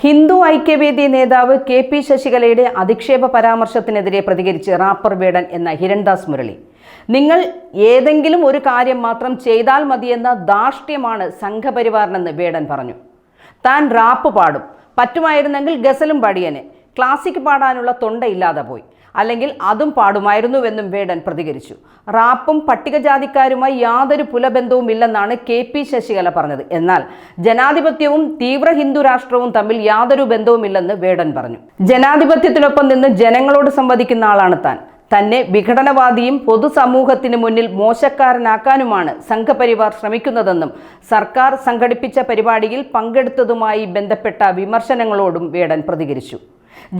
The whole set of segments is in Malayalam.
ഹിന്ദു ഐക്യവേദി നേതാവ് കെ.പി. ശശികലയുടെ അധിക്ഷേപ പരാമർശത്തിനെതിരെ പ്രതികരിച്ച് റാപ്പർ വേടൻ എന്ന ഹിരൺദാസ് മുരളി. നിങ്ങൾ ഏതെങ്കിലും ഒരു കാര്യം മാത്രം ചെയ്താൽ മതിയെന്ന ധാർഷ്ട്യമാണ് സംഘപരിവാറിനെന്ന് വേടൻ പറഞ്ഞു. താൻ റാപ്പ് പാടും, പറ്റുമായിരുന്നെങ്കിൽ ഗസലും പാടിയനെ, ക്ലാസിക് പാടാനുള്ള തൊണ്ടയില്ലാതെ പോയി, അല്ലെങ്കിൽ അതും പാടുമായിരുന്നുവെന്നും വേടൻ പ്രതികരിച്ചു. റാപ്പും പട്ടികജാതിക്കാരുമായി യാതൊരു പുലബന്ധവും ഇല്ലെന്നാണ് കെ.പി. ശശികല പറഞ്ഞത്. എന്നാൽ ജനാധിപത്യവും തീവ്ര ഹിന്ദു രാഷ്ട്രവും തമ്മിൽ യാതൊരു ബന്ധവുമില്ലെന്ന് വേടൻ പറഞ്ഞു. ജനാധിപത്യത്തിനൊപ്പം നിന്ന് ജനങ്ങളോട് സംവദിക്കുന്ന ആളാണ് താൻ. തന്നെ വിഘടനവാദിയും പൊതുസമൂഹത്തിന് മുന്നിൽ മോശക്കാരനാക്കാനുമാണ് സംഘപരിവാർ ശ്രമിക്കുന്നതെന്നും സർക്കാർ സംഘടിപ്പിച്ച പരിപാടിയിൽ പങ്കെടുത്തതുമായി ബന്ധപ്പെട്ട വിമർശനങ്ങളോടും വേടൻ പ്രതികരിച്ചു.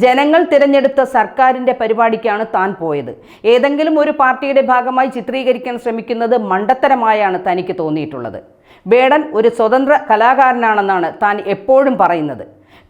ജനങ്ങൾ തിരഞ്ഞെടുത്ത സർക്കാരിൻ്റെ പരിപാടിക്കാണ് താൻ പോയത്. ഏതെങ്കിലും ഒരു പാർട്ടിയുടെ ഭാഗമായി ചിത്രീകരിക്കാൻ ശ്രമിക്കുന്നത് മണ്ടത്തരമായാണ് തനിക്ക് തോന്നിയിട്ടുള്ളത്. വേടൻ ഒരു സ്വതന്ത്ര കലാകാരനാണെന്നാണ് താൻ എപ്പോഴും പറയുന്നത്.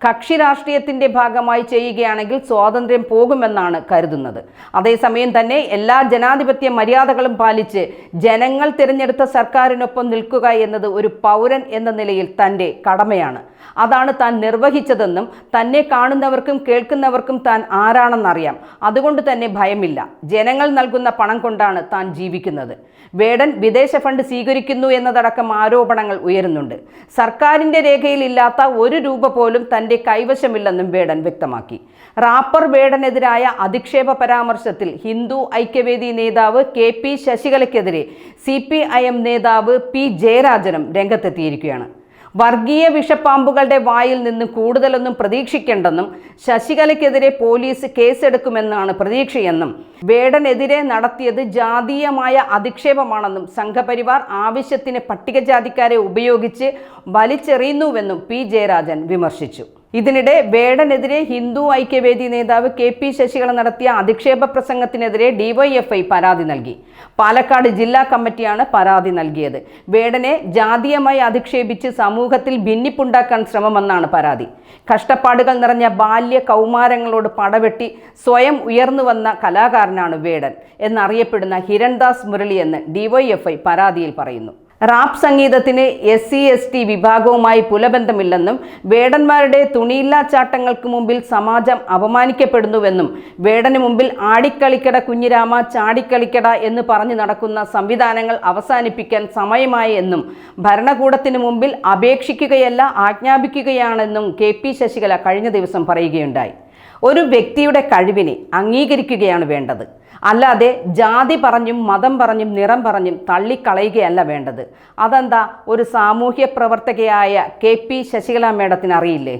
കക്ഷി രാഷ്ട്രീയത്തിൻ്റെ ഭാഗമായി ചെയ്യുകയാണെങ്കിൽ സ്വാതന്ത്ര്യം പോകുമെന്നാണ് കരുതുന്നത്. അതേസമയം തന്നെ എല്ലാ ജനാധിപത്യ മര്യാദകളും പാലിച്ച് ജനങ്ങൾ തിരഞ്ഞെടുത്ത സർക്കാരിനൊപ്പം നിൽക്കുക എന്നത് ഒരു പൗരൻ എന്ന നിലയിൽ തൻ്റെ കടമയാണ്. അതാണ് താൻ നിർവഹിച്ചതെന്നും തന്നെ കാണുന്നവർക്കും കേൾക്കുന്നവർക്കും താൻ ആരാണെന്നറിയാം. അതുകൊണ്ട് തന്നെ ഭയമില്ല. ജനങ്ങൾ നൽകുന്ന പണം കൊണ്ടാണ് താൻ ജീവിക്കുന്നത്. വേടൻ വിദേശ ഫണ്ട് സ്വീകരിക്കുന്നു എന്നതടക്കം ആരോപണങ്ങൾ ഉയരുന്നുണ്ട്. സർക്കാരിൻ്റെ രേഖയിലില്ലാത്ത ഒരു രൂപ പോലും തൻ്റെ കൈവശമില്ലെന്നും വേടൻ വ്യക്തമാക്കി. റാപ്പർ വേടനെതിരായ അധിക്ഷേപ പരാമർശത്തിൽ ഹിന്ദു ഐക്യവേദി നേതാവ് കെ.പി. ശശികലയ്ക്കെതിരെ CPIM നേതാവ് P. ജയരാജനും രംഗത്തെത്തിയിരിക്കുകയാണ്. വർഗീയ വിഷപ്പാമ്പുകളുടെ വായിൽ നിന്ന് കൂടുതലൊന്നും പ്രതീക്ഷിക്കേണ്ടെന്നും ശശികലയ്ക്കെതിരെ പോലീസ് കേസെടുക്കുമെന്നാണ് പ്രതീക്ഷയെന്നും വേടനെതിരെ നടത്തിയത് ജാതീയമായ അധിക്ഷേപമാണെന്നും സംഘപരിവാർ ആവശ്യത്തിന് പട്ടികജാതിക്കാരെ ഉപയോഗിച്ച് വലിച്ചെറിയുന്നുവെന്നും P. ജയരാജൻ വിമർശിച്ചു. ഇതിനിടെ വേടനെതിരെ ഹിന്ദു ഐക്യവേദി നേതാവ് കെ.പി. ശശികല നടത്തിയ അധിക്ഷേപ പ്രസംഗത്തിനെതിരെ DYFI പരാതി നൽകി. പാലക്കാട് ജില്ലാ കമ്മിറ്റിയാണ് പരാതി നൽകിയത്. വേടനെ ജാതീയമായി അധിക്ഷേപിച്ച് സമൂഹത്തിൽ ഭിന്നിപ്പുണ്ടാക്കാൻ ശ്രമമെന്നാണ് പരാതി. കഷ്ടപ്പാടുകൾ നിറഞ്ഞ ബാല്യ കൗമാരങ്ങളോട് പടവെട്ടി സ്വയം ഉയർന്നു വന്ന കലാകാരനാണ് വേടൻ എന്നറിയപ്പെടുന്ന ഹിരൺദാസ് മുരളി എന്ന് DYFI പരാതിയിൽ പറയുന്നു. റാപ്പ് സംഗീതത്തിന് SC/ST വിഭാഗവുമായി പുലബന്ധമില്ലെന്നും വേടന്മാരുടെ തുണിയില്ലാച്ചാട്ടങ്ങൾക്ക് മുമ്പിൽ സമാജം അപമാനിക്കപ്പെടുന്നുവെന്നും വേടന് മുമ്പിൽ ആടിക്കളിക്കട കുഞ്ഞിരാമ ചാടിക്കളിക്കട എന്ന് പറഞ്ഞു നടക്കുന്ന സംവിധാനങ്ങൾ അവസാനിപ്പിക്കാൻ സമയമായി എന്നും ഭരണകൂടത്തിന് മുമ്പിൽ അപേക്ഷിക്കുകയല്ല ആജ്ഞാപിക്കുകയാണെന്നും കെ.പി. ശശികല കഴിഞ്ഞ ദിവസം പറയുകയുണ്ടായി. ഒരു വ്യക്തിയുടെ കഴിവിനെ അംഗീകരിക്കുകയാണ് വേണ്ടത്, അല്ലാതെ ജാതി പറഞ്ഞും മതം പറഞ്ഞും നിറം പറഞ്ഞും തള്ളിക്കളയുകയല്ല വേണ്ടത്. അതെന്താ ഒരു സാമൂഹ്യ പ്രവർത്തകയായ കെ.പി. ശശികല മേഡത്തിന് അറിയില്ലേ?